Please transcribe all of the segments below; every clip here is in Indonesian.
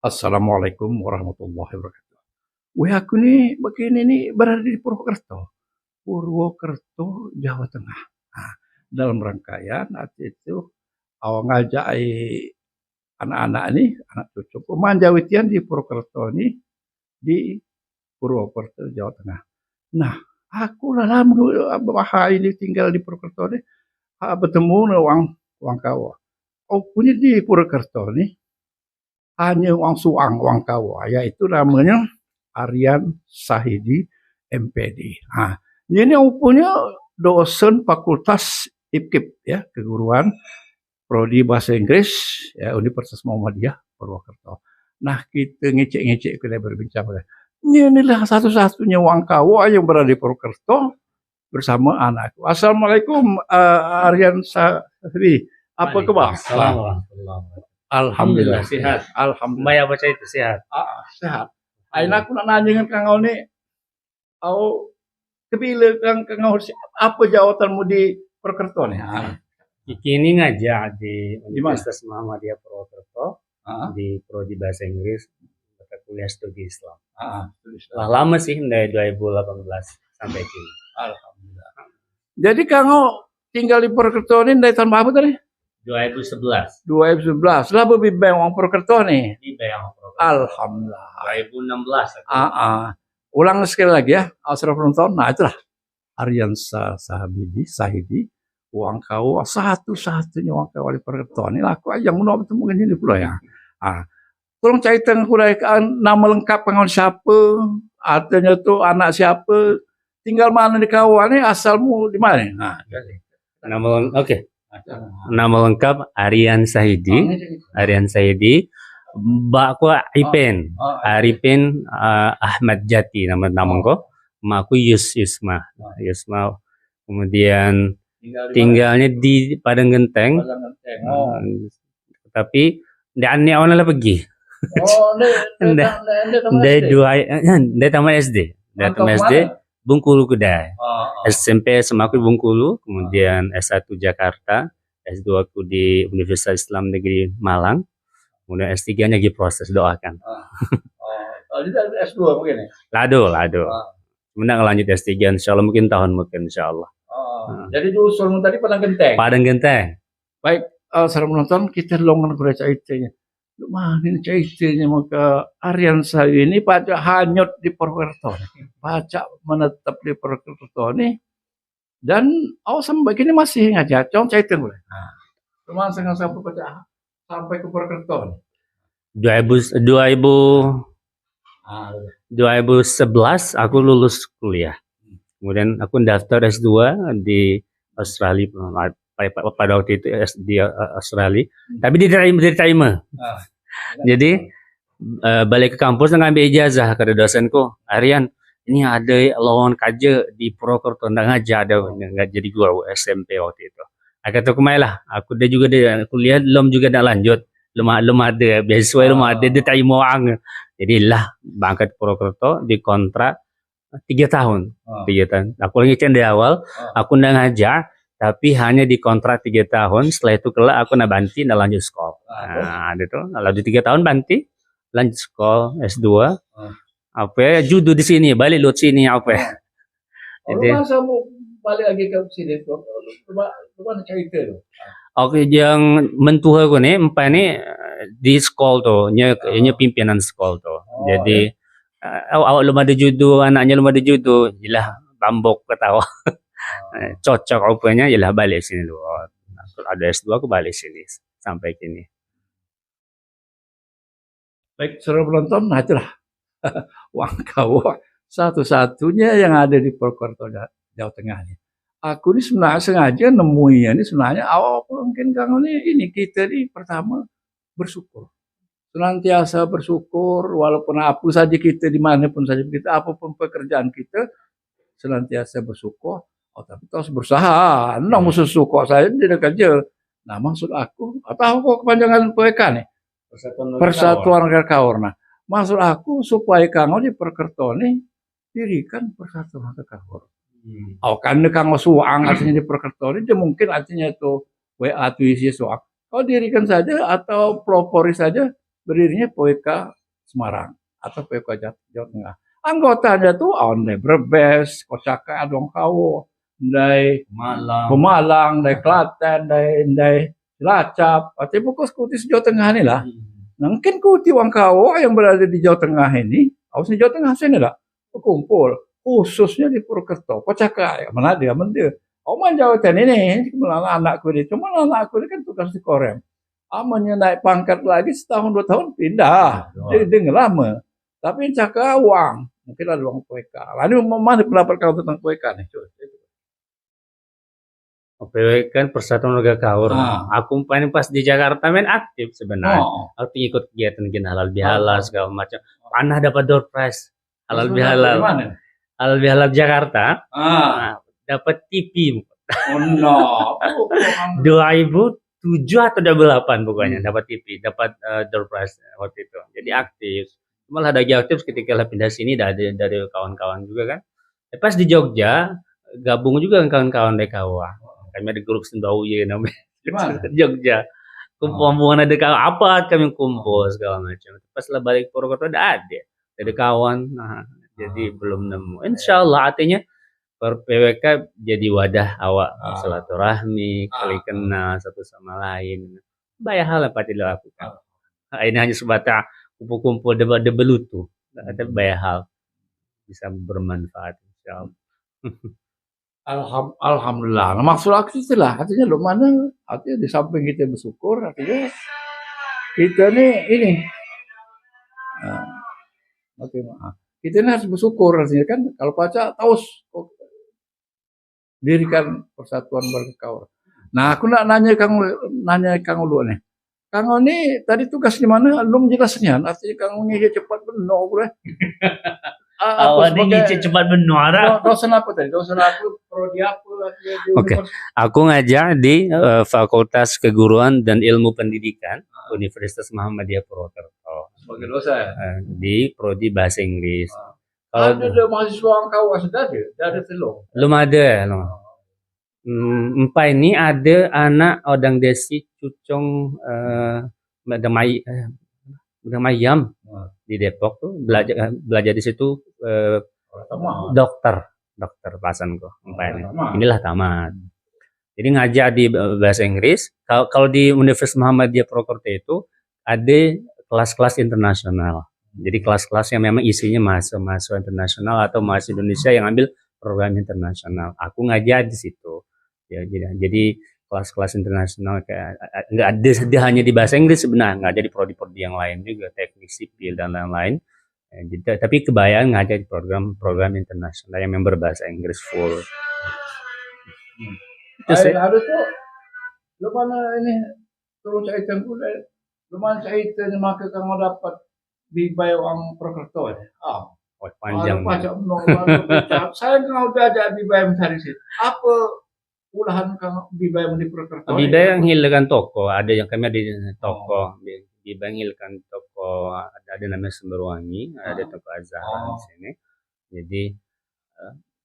Assalamualaikum warahmatullahi wabarakatuh. Wih, aku nih begini nih berada di Purwokerto. Purwokerto, Jawa Tengah. Nah, dalam rangkaian nanti itu awal ngajak anak-anak ini, anak cucu pemanjawitian di Purwokerto ini di Purwokerto, Jawa Tengah. Nah, aku lah lama bahaya ini tinggal di Purwokerto ini, bertemu dengan wang kawa. Oh, punya di Purwokerto nih hanya wang suang wang kawa, yaitu namanya Aryan Sahidi MPD. Nah, ini punya dosen fakultas IPKIP ya, keguruan prodi bahasa Inggris ya Universitas Muhammadiyah Purwokerto. Nah, kita ngecek-ngecek kita berbincang. Inilah satu-satunya wangkawa yang berada di Purwokerto bersama anakku. Assalamualaikum Aryan Sahidi. Apa kabar? Alhamdulillah sehat. Alhamdulillah. Maya baca itu sehat. Sehat. Aina aku nak nanya dengan Kang Au ni, Au kebila Kang Au apa jawatanmu di Purwokerto ni? Kini ngajak di Di mana? Universitas Muhammadiyah Purwokerto di prodi bahasa Inggris mata kuliah studi Islam. Lah lama sih dari 2018 sampai kini. Alhamdulillah. Jadi Kang Au tinggal di Purwokerto ni dari tahun berapa tadi? 2011 2011. Lah berbimbing orang Purwokerto ni. di Bayang Purwokerto. Alhamdulillah. 2016 aku. Ulang sekali lagi ya, asal penonton. Nah itulah Aryan Sahidi, uang kau satu-satunya uang kau di Purwokerto ini. Aku yang mau bertemu dengan ini pula ya. Tolong ceritakan aku nama lengkap pengen siapa, artinya tu anak siapa, tinggal mana di kawan ini, asalmu di mana? Nah, jadi. Nama lengkap Aryan Sahidi. Aryan Sahidi. Mbakku Ipen. Arifin Ahmad Jati nama ko. Makku Yusma. Kemudian tinggalnya di Padang Genteng. Tapi aneh awalnya lah pergi. Dari taman SD. Dari taman SD. Bengkulu Kedai. SMP SMA aku di Bengkulu, kemudian S1 Jakarta, S2 aku di Universitas Islam Negeri Malang, kemudian S3-nya lagi proses, doakan. Jadi S2 mungkin ya? Lado. Kemudian lanjut S3, insya Allah mungkin tahun insya Allah. Jadi usulmu tadi Padang Genteng? Padang Genteng. Baik, saudara menonton, kita longan kuda ceritanya. Mana ini ceritanya maka Aryan Sahidi ini pajak hanyut di Purwokerto, pajak menetap di Purwokerto ini, dan sampai kini masih ngajak, contoh cerita boleh. Cuma sampai ke Purwokerto. 2011 aku lulus kuliah, kemudian aku daftar S2 di Australia. Pada waktu itu di Australia, tapi diterima. Jadi balik ke kampus ngambil ijazah, kata dosenku, Aryan, ini ada lowongan kerja di Purwokerto, ngajar nggak jadi guru SMP waktu itu. Kata aku lah, aku dah juga kuliah, belum juga nak lanjut, belum ada beasiswa, belum ada, diterima orang. Jadi lah berangkat Purwokerto di kontrak 3 tahun. 3 tahun. Aku lagi di awal, aku dah ngajar. Tapi hanya di kontrak 3 tahun. Setelah itu kelak aku nak banti, nak lanjut sekolah. Nah, itu lanjut 3 tahun banti, lanjut sekolah S2. Apa ya, judo di sini, balik lu sini apa ya. Jadi masa mau balik lagi ke sini, mana cerita tu? Oke, yang mentua aku nih, empat ni di sekolah tu, nya pimpinan sekolah tu. Jadi awak belum ada judo, anaknya belum ada judo, jelah bambok ketawa. Cocok rupanya, jelah balik sini dulu. Ada S2 aku balik sini sampai kini. Baik, saudara penonton, nah itulah wangkawa satu-satunya yang ada di Purwokerto Jawa Tengah ini. Aku ini sebenarnya sengaja nemuinya ini sebenarnya awal mungkin Kang ini kita ini pertama bersyukur. Senantiasa bersyukur walaupun apa saja kita dimanapun saja kita, apapun pekerjaan kita senantiasa bersyukur. Tapi terus berusaha, musuh suku saya tidak kerja. Nah maksud aku, atau kok kepanjangan PK nih? Persatuan Rakyat Kaur. Nah maksud aku supaya Kang di Purwokerto ini dirikan Persatuan Rakyat Kaur. Kan Kang Suang artinya di Purwokerto ini, dia mungkin artinya itu WA tuisi Suang. Kau dirikan saja atau pelopori saja berdirinya PWK Semarang atau PWK Jawa Tengah. Anggotanya tuh ondai Brebes, Kocaka, Adongkawo, dari Pemalang, dari Klaten, dari Cilacap, artinya pokoknya kuti Jawa Tengah ini lah. Nah, mungkin kuti Wangkawo yang berada di Jawa Tengah ini, harusnya Jawa Tengah sini lah, berkumpul, khususnya di Purwokerto, Kocaka, ya, mana dia, Oman Jawa Tengah ini, anakku ini, cuma anakku ini kan tugas di Korem. Amannya naik pangkat lagi setahun 2 tahun pindah, jadi dia lama. Tapi cakap uang, mungkin ada uang PWK. Lalu mana pendapat kamu tentang PWK nih? PWK kan Persatuan Warga Kaur. Aku paling pas di Jakarta main aktif sebenarnya. Aku ikut kegiatan halal bihalal segala macam. Pernah dapat door prize halal bihalal. Halal bihalal Jakarta. Dapat TV. Oh no. 2007 atau 2008 pokoknya dapat TV, dapat door prize waktu itu. Jadi aktif. Malah ada aktif ketika pindah sini dari kawan-kawan juga kan. Pas di Jogja gabung juga dengan kawan-kawan DKWA. Kami ada grup Sendauye namanya. Jogja. Kumpulan ada kawan apa kami kumpul segala macam. Pas lah balik Purwokerto ada kawan. Nah, jadi belum nemu. Insyaallah artinya PWK jadi wadah awak silaturahmi, saling kenal satu sama lain. Banyak hal yang patut dilakukan. Ini hanya sebatas kumpul-kumpul debat lutu. Ada banyak hal bisa bermanfaat insyaallah. Alhamdulillah. Nah, maksud aku itulah, artinya lo mana, artinya di samping kita bersyukur, artinya kita nih ini, kita ini harus bersyukur, artinya kan kalau baca tahu dirikan Persatuan Warga Kaur. Nah, aku nak nanya Kang Ulu nih. Kang ini tadi tugas di mana? Belum jelasnya. Artinya Kang ini cepat benar, boleh. Awak ini cepat benar. Dosen apa tadi? Dosen apa? Prodi apa? Oke. Aku ngajar di Fakultas Keguruan dan Ilmu Pendidikan Universitas Muhammadiyah Purwokerto. Sebagai dosen di prodi Bahasa Inggris. Ada mahasiswa Angkawa sudah ada telur. Belum ada. Empat ini ada anak Odang Desi Cucong Mayam di Depok tuh belajar di situ dokter pasanku empat ini. Inilah tamat. Jadi ngajar di bahasa Inggris. Kalau di Universitas Muhammadiyah Purwokerto itu ada kelas-kelas internasional. Jadi kelas-kelas yang memang isinya mahasiswa internasional atau mahasiswa Indonesia yang ambil program internasional. Aku ngajar di situ. Ya, jadi kelas-kelas internasional kayak nggak ada hanya di bahasa Inggris sebenarnya, nggak ada di prodi-prodi yang lain juga, teknik sipil dan lain-lain. Ya, tapi kebayang ngajar di program internasional yang berbahasa Inggris full. Ada tuh, lu mana ini? Tolong caitan pula. Lu mana caitan maka kamu dapat Bibai orang Purwokerto ya. Panjang. Saya nggak udah ada Bibai mencari sih. Apa ulahan kang Bibai di Purwokerto? Bibai yang hilangkan toko, ada yang kami ada di toko. Bibai hilangkan toko, ada namanya Sumberwangi, ada toko Azhar di sini. Jadi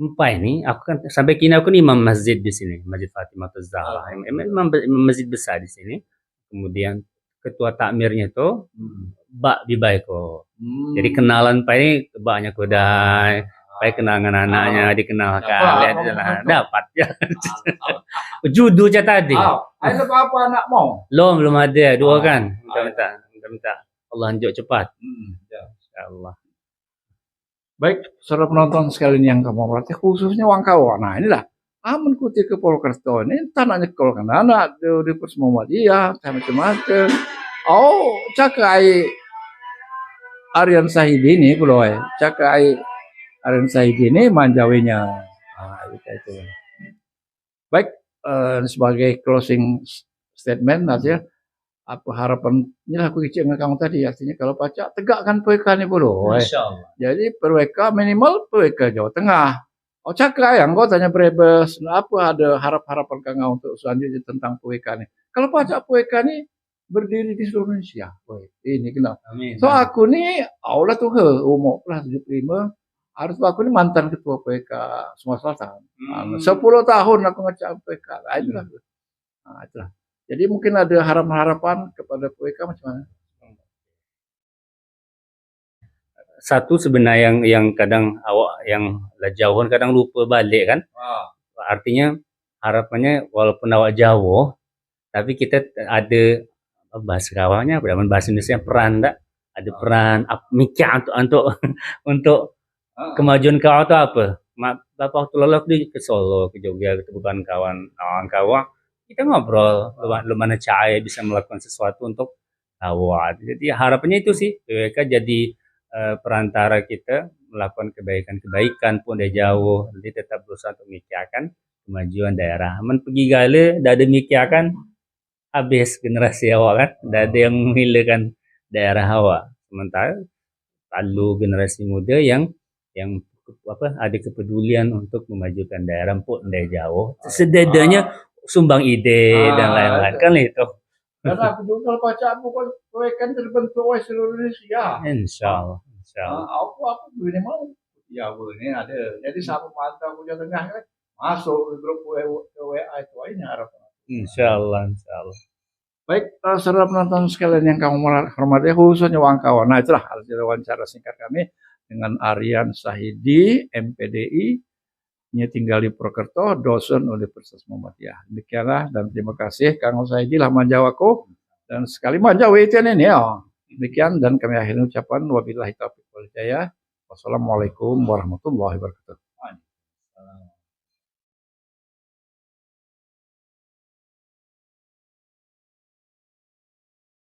empat ini, aku kan sampai kini aku nih imam masjid di sini, Masjid Fatimahuz Zahra. Imam masjid besar di sini. Kemudian ketua takmirnya itu Mbak Bibai kok. Jadi kenalan Pak ini banyak udah Pak kenangan anaknya dikenalkan dapat ya. Judulnya tadi. Ada apa anak mau? Belum ada dua kan. Minta Allah anjuk cepat. Insyaallah. Baik, saudara penonton sekalian yang kamu hormati, khususnya Wangkawa. Nah, inilah aman kuti ke Purwokerto ini tanahnya kalau kan anak di Universitas Muhammadiyah macam-macam. Cakai Aryan Sahidini pulau cakai Aryan Sahidini manjawinya. Itu. Baik, sebagai closing statement aja apa harapannya aku kecil dengan kamu tadi artinya kalau baca tegakkan PWK ini pulau. Jadi PWK minimal PWK Jawa Tengah. Cakai yang kau tanya Brebes, apa ada harapan Kang untuk selanjutnya tentang PWK ini? Kalau baca PWK ini berdiri di seluruh Indonesia. Ini kenal. So aku nih Allah tuh umur plus 75 harus aku ini mantan ketua PWK Sumatera Selatan. 10 tahun aku ngecap PWK. Itulah. Jadi mungkin ada harapan kepada PWK macam mana? satu sebenarnya yang kadang awak yang lah jauhan kadang lupa balik kan. Artinya harapannya walaupun awak jauh, tapi kita ada bahasa kawannya apa? Bahasa Indonesia peran tak? Ada peran mikir untuk untuk kemajuan kau tu apa? Beberapa waktu lalu aku ke Solo, ke Jogja, ketemu kawan-kawan. Kita ngobrol, lu mana cara bisa melakukan sesuatu untuk awak. Jadi harapannya itu sih, mereka jadi perantara kita melakukan kebaikan-kebaikan pun dia jauh, jadi tetap berusaha untuk memikirkan kemajuan daerah. Aman pergi gala, dah ada memikirkan habis generasi awak kan, dah ada yang menghilangkan daerah awak. Sementara lalu generasi muda yang ada kepedulian untuk memajukan daerah pun dari jauh. Sedadanya sumbang ide dan lain-lain kan itu. Karena aku juga kalau baca buku kue kan terbentuk oleh seluruh Indonesia. Insyaallah. Aku begini mau. Ya ini ada. Jadi sama mata aku Jawa Tengah kan masuk ke grup WA itu ini harapan. Insyaallah. Baik, saudara penonton sekalian yang kamu hormati, khususnya kawan. Nah, itulah hasil wawancara singkat kami dengan Aryan Sahidi, MPDI, tinggal di Purwokerto, dosen Universitas Muhammadiyah. Demikianlah dan terima kasih Kang Sahidi lah manjawaku dan sekali manjawa itu ini ya. Demikian dan kami akhiri ucapan wabillahi taufiq wal hidayah. Wassalamualaikum warahmatullahi wabarakatuh.